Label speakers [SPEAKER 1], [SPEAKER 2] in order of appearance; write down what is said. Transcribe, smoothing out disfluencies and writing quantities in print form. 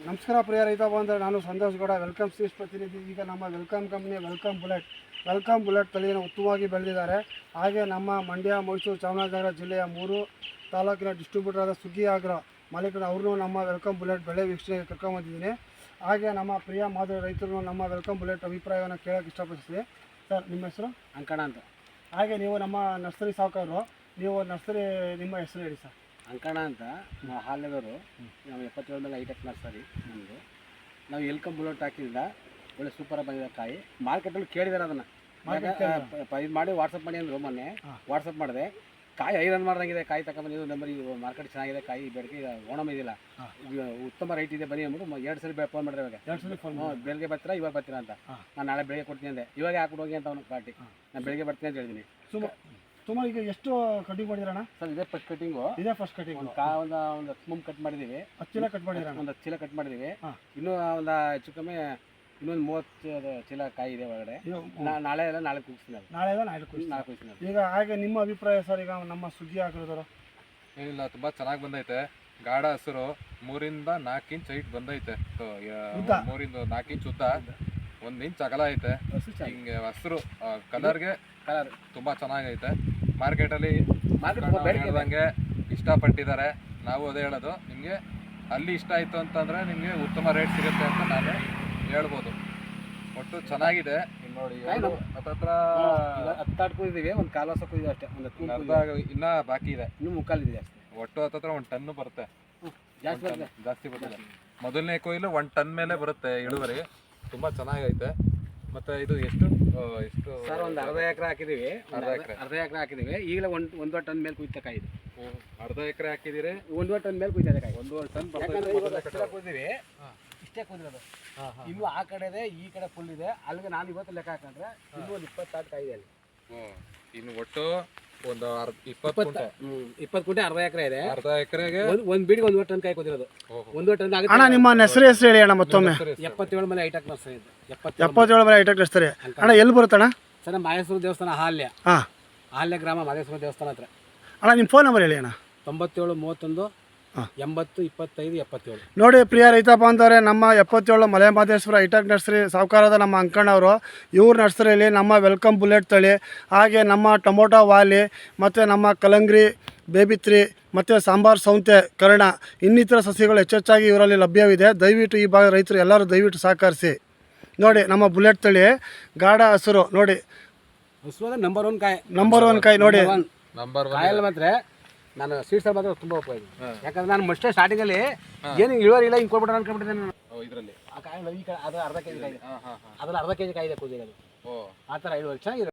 [SPEAKER 1] ನಮಸ್ಕಾರ ಪ್ರಿಯ ರೈತ ಬಂದರೆ ನಾನು ಸಂತೋಷ್ ಗೌಡ ವೆಲ್ಕಮ್ ಸೀಡ್ಸ್ ಪ್ರತಿನಿಧಿ. ಈಗ ನಮ್ಮ ವೆಲ್ಕಮ್ ಕಂಪ್ನಿ ವೆಲ್ಕಮ್ ಬುಲೆಟ್ ತಳಿಯನ್ನು ಉತ್ತಮವಾಗಿ ಬೆಳೆದಿದ್ದಾರೆ. ಹಾಗೆ ನಮ್ಮ ಮಂಡ್ಯ, ಮೈಸೂರು, ಚಾಮರಾಜನಗರ ಜಿಲ್ಲೆಯ 3 ತಾಲೂಕಿನ ಡಿಸ್ಟ್ರಿಬ್ಯೂಟರ್ ಆದ ಸುಗ್ಗಿ ಆಗ್ರೋ ಮಾಲೀಕರು ಅವ್ರನ್ನೂ ನಮ್ಮ ವೆಲ್ಕಮ್ ಬುಲೆಟ್ ಬೆಳೆ ವೀಕ್ಷಣೆಗೆ ಕರ್ಕೊಂಡ್ಬಂದಿದ್ದೀನಿ. ಹಾಗೆ ನಮ್ಮ ಪ್ರಿಯ ಮಾದರಿ ರೈತರು ನಮ್ಮ ವೆಲ್ಕಮ್ ಬುಲೆಟ್ ಅಭಿಪ್ರಾಯವನ್ನು ಕೇಳೋಕ್ಕೆ ಇಷ್ಟಪಡ್ತೀವಿ. ಸರ್, ನಿಮ್ಮ ಹೆಸರು?
[SPEAKER 2] ಅಂಕಣ ಅಂತ.
[SPEAKER 1] ಹಾಗೆ ನೀವು ನಮ್ಮ ನರ್ಸರಿ ಸಾಹುಕಾರರು, ನೀವು ನರ್ಸರಿ ನಿಮ್ಮ ಹೆಸರು ಹೇಳಿ ಸರ್.
[SPEAKER 2] ಅಂಕಣ ಅಂತ ನಾವು ಹಾಲಿನವರು. ನಾವು 77 ಮೇಲೆ ಹೈಟೆಕ್ ನರ್ಸರಿ ನಮ್ಮದು. ನಾವು ವೆಲ್ಕಮ್ ಬುಲೆಟ್ ಹಾಕಿದ್ರಿಂದ ಒಳ್ಳೆ ಸೂಪರಾಗಿ ಬಂದಿದೆ ಕಾಯಿ. ಮಾರ್ಕೆಟಲ್ಲಿ ಕೇಳಿದ್ದಾರೆ ಅದನ್ನು ಇದು ಮಾಡಿ ವಾಟ್ಸಪ್ ಮಾಡಿ ಅಂದರು. ಮೊನ್ನೆ ವಾಟ್ಸಪ್ ಮಾಡಿದೆ, ಕಾಯಿ ಐರನ್ ಮಾಡ್ದಂಗಿದೆ, ಕಾಯಿ ತಗೊಂಬಂದಿದ್ದು ನಂಬರ್. ಇದು ಮಾರ್ಕೆಟ್ ಚೆನ್ನಾಗಿದೆ, ಕಾಯಿ ಬೆಳಗ್ಗೆ ಈಗ ಓಣಮ್ ಇದಿಲ್ಲ, ಉತ್ತಮ ರೈಟ್ ಇದೆ, ಬನ್ನಿ ಅಂದ್ಬಿಟ್ಟು 2 ಸಲ ಫೋನ್ ಮಾಡಿದ್ರೆ. ಇವಾಗ 2 ಸಲ ಫೋನ್ ಬೆಳಗ್ಗೆ ಬರ್ತೀರಾ, ಇವಾಗ ಬರ್ತೀರಾ ಅಂತ. ನಾನು ನಾಳೆ ಬೆಳಗ್ಗೆ ಕೊಡ್ತೀನಿ ಅಂದೆ, ಇವಾಗ ಹಾಕ್ಬಿಟ್ಟು ಹೋಗಿ ಅಂತ ಅವನು ಪಾರ್ಟಿ. ನಾನು ಬೆಳಗ್ಗೆ ಬರ್ತೀನಿ ಅಂತ ಹೇಳಿದ್ದೀನಿ.
[SPEAKER 1] ಸುಮಾರು ಈಗ ಎಷ್ಟು ಕಟಿಂಗ್ ಮಾಡಿದ್ರಣ್ಣ?
[SPEAKER 2] ಸರ್, ಇದೇ ಫಸ್ಟ್ ಕಟಿಂಗು. ಒಂದು ಸ್ಮೂಮ್ ಕಟ್ ಮಾಡಿದ್ದೀವಿ. 10 ಚೀಲ ಕಟ್ ಮಾಡಿದ್ದೀರಾ? ಒಂದು 10 ಚೀಲ ಕಟ್ ಮಾಡಿದ್ದೀವಿ. ಇನ್ನೂ ಒಂದು ಹೆಚ್ಚು ಕಮ್ಮಿ ಇನ್ನೊಂದು 30 ಚೀಲ ಕಾಯಿ ಇದೆ ಒಳಗಡೆ. ನಾಳೆ ಕೂಗಿಸ್ತೀನಿ.
[SPEAKER 1] ಈಗ ಹಾಗೆ ನಿಮ್ಮ ಅಭಿಪ್ರಾಯ ಸರ್? ಈಗ ನಮ್ಮ ಸುಗ್ಗಿ ಹಾಕಿರೋದು
[SPEAKER 3] ಏನಿಲ್ಲ, ತುಂಬ ಚೆನ್ನಾಗಿ ಬಂದೈತೆ. ಗಾಢ ಹಸಿರು 3 ಇಂದ 4 ಇಂಚ್ ಹೈಟ್ ಬಂದೈತೆ. 3 ಇಂದ 4 ಇಂಚ್ ಉದ್ದ, 1 ಇಂಚ್ ಅಗಲ ಐತೆ. ಹಿಂಗೆ ಹಸಿರು ಕಲರ್ ತುಂಬ ಚೆನ್ನಾಗೈತೆ. ಮಾರ್ಕೆಟಲ್ಲಿ ಹೇಳ್ದಂಗೆ ಇಷ್ಟಪಟ್ಟಿದ್ದಾರೆ. ನಾವು ಅದೇ ಹೇಳೋದು, ನಿಮಗೆ ಅಲ್ಲಿ ಇಷ್ಟ ಆಯಿತು ಅಂತಂದರೆ ನಿಮಗೆ ಉತ್ತಮ ರೇಟ್ ಸಿಗುತ್ತೆ ಅಂತ ನಾನು ಹೇಳ್ಬೋದು. ಒಟ್ಟು ಚೆನ್ನಾಗಿದೆ. ನೋಡಿ, ಹತ್ತತ್ರ
[SPEAKER 2] 10 ಕೂದಿದ್ದೀವಿ, ಒಂದು ಕಾಲು ವರ್ಷ ಕೂದಿದೆ ಅಷ್ಟೇ.
[SPEAKER 3] ಇನ್ನೂ ಬಾಕಿ ಇದೆ,
[SPEAKER 2] ಇನ್ನೂ ಮುಕ್ಕಾಲಿದೆ ಅಷ್ಟೇ.
[SPEAKER 3] ಒಟ್ಟು ಹತ್ತತ್ರ 1 ಟನ್ ಬರುತ್ತೆ. ಜಾಸ್ತಿ ಬರುತ್ತೆ. ಮೊದಲನೇ ಕೊಯ್ಲು 1 ಟನ್ ಮೇಲೆ ಬರುತ್ತೆ ಇಳುವರಿ. ತುಂಬ ಚೆನ್ನಾಗೈತೆ. ಮತ್ತು ಇದು ಎಷ್ಟು
[SPEAKER 2] ಸರ್? ಒಂದು ಅರ್ಧ ಎಕರೆ ಹಾಕಿದ್ದೀವಿ. ಅರ್ಧ ಎಕರೆ ಹಾಕಿದ್ದೀವಿ. ಈಗಲೇ 1 ಟನ್ ಮೇಲೆ ಕುಯ್ತಾ ಕಾಯಿ ಇದು.
[SPEAKER 3] ಅರ್ಧ ಎಕರೆ ಹಾಕಿದ್ದೀರಿ,
[SPEAKER 2] 1 ಟನ್ ಮೇಲೆ ಕುಯ್ತಾ ಕಾಯಿ.
[SPEAKER 3] 1 ಟನ್
[SPEAKER 2] ಕೂದಿವಿ. ಇಷ್ಟೇ ಕೂದಿರೋದು. ಇನ್ನು ಆ ಕಡೆ ಇದೆ, ಈ ಕಡೆ ಫುಲ್ ಇದೆ. ಅಲ್ಲಿಗೆ ನಾನು ಇವತ್ತು ಲೆಕ್ಕ ಹಾಕಂದ್ರೆ ಇನ್ನೂ ಒಂದು 20 ಕಾಯಿ ಇದೆ ಅಲ್ಲಿ.
[SPEAKER 3] ಇನ್ನು ಒಟ್ಟು ಒಂದು 20
[SPEAKER 2] ಕುಂಟೆ ಅರ್ಧ ಎಕರೆ ಇದೆ.
[SPEAKER 3] ಅರ್ಧ ಎಕರೆಗೆ
[SPEAKER 2] ಒಂದು ಬೀಡಿಗೆ 1 ಟನ್ ಕಾಯಿ ಕೂದಿರೋದು. 1 ಟನ್ ಆಗುತ್ತೆ.
[SPEAKER 1] ಅಣ್ಣ, ನಿಮ್ಮ ಹೆಸರು ಹೇಳಿ ಅಣ್ಣ ಮತ್ತೊಮ್ಮೆ.
[SPEAKER 2] 77 ಮೇಲೆ ಹೈಟೆಕ್ ನರ್ಸರಿ ಇದೆ.
[SPEAKER 1] 77 ಮೇಲೆ ಹೈಟೆಕ್ ನರ್ಸರಿ. ಅಣ್ಣ, ಎಲ್ಲಿ ಬರುತ್ತಣ್ಣ?
[SPEAKER 2] ಸರ್, ಮಾದೇಶ್ವರ ದೇವಸ್ಥಾನ ಹಾಲ್ಯ ಗ್ರಾಮ, ಮಾದೇಶ್ವರ ದೇವಸ್ಥಾನ ಹತ್ರ.
[SPEAKER 1] ಅಣ್ಣ, ನಿಮ್ಮ ಫೋನ್ ನಂಬರ್ ಹೇಳಿ ಅಣ್ಣ.
[SPEAKER 2] 97 31 80 25 77.
[SPEAKER 1] ನೋಡಿ ಪ್ರಿಯ ರೈತ ಬಾಂಧವರೇ, ನಮ್ಮ 77 ಮಲೆ ಮಾದೇಶ್ವರ ಹೈಟೆಕ್ ನರ್ಸರಿ ಸಾಹುಕಾರದ ನಮ್ಮ ಅಂಕಣ್ಣವರು. ಇವ್ರ ನರ್ಸರಿಯಲ್ಲಿ ನಮ್ಮ ವೆಲ್ಕಮ್ ಬುಲೆಟ್ ತಳಿ, ಹಾಗೆ ನಮ್ಮ ಟೊಮೊಟೊ ವಾಲಿ, ಮತ್ತು ನಮ್ಮ ಕಲಂಗ್ರಿ, ಬೇಬಿತ್ರಿ, ಮತ್ತು ಸಾಂಬಾರು ಸೌಂತೆ, ಕರ್ಣ, ಇನ್ನಿತರ ಸಸ್ಯಗಳು ಹೆಚ್ಚೆಚ್ಚಾಗಿ ಇವರಲ್ಲಿ ಲಭ್ಯವಿದೆ. ದಯವಿಟ್ಟು ಈ ಭಾಗದ ರೈತರು ಎಲ್ಲರೂ ದಯವಿಟ್ಟು ಸಹಕರಿಸಿ. ನೋಡಿ, ನಮ್ಮ ಬುಲೆಟ್ ತಳಿ ಗಾಢ ಹಸಿರು. ನೋಡಿ,
[SPEAKER 2] ನಂಬರ್ 1 ಕಾಯಿ.
[SPEAKER 1] ನಂಬರ್ 1 ಕಾಯಿ ನೋಡಿ.
[SPEAKER 2] ಕಾಯಲ್ಲಿ ಮಾತ್ರ ನಾನು ಸೀಡ್ಸಲ್ಲಿ ಮಾತ್ರ ತುಂಬ ಉಪಯೋಗ. ಯಾಕಂದ್ರೆ ನಾನು ಮಸ್ಟೇ ಸ್ಟಾರ್ಟಿಂಗಲ್ಲಿ ಏನು ಇಳುವರಿ ಇಲ್ಲ, ಹಿಂಗೆ ಕೊಡ್ಬಿಟ್ಟು ಅನ್ಕೊಂಡ್ಬಿಟ್ಟಿದ್ದೆ ನಾನು.
[SPEAKER 3] ಇದರಲ್ಲಿ
[SPEAKER 2] ಆ ಕಾಯಿ ಈ ಕಡೆ ಅದು ಅರ್ಧ ಕೆಜಿ ಕಾಯಿ ಇದೆ. ಅದ್ರಲ್ಲಿ ಅರ್ಧ ಕೆಜಿ ಕಾಯಿ ಇದೆ ಕೂದಿರೋದು. ಆ ಥರ ಇಳುವರಿ ಚೆನ್ನಾಗಿದೆ.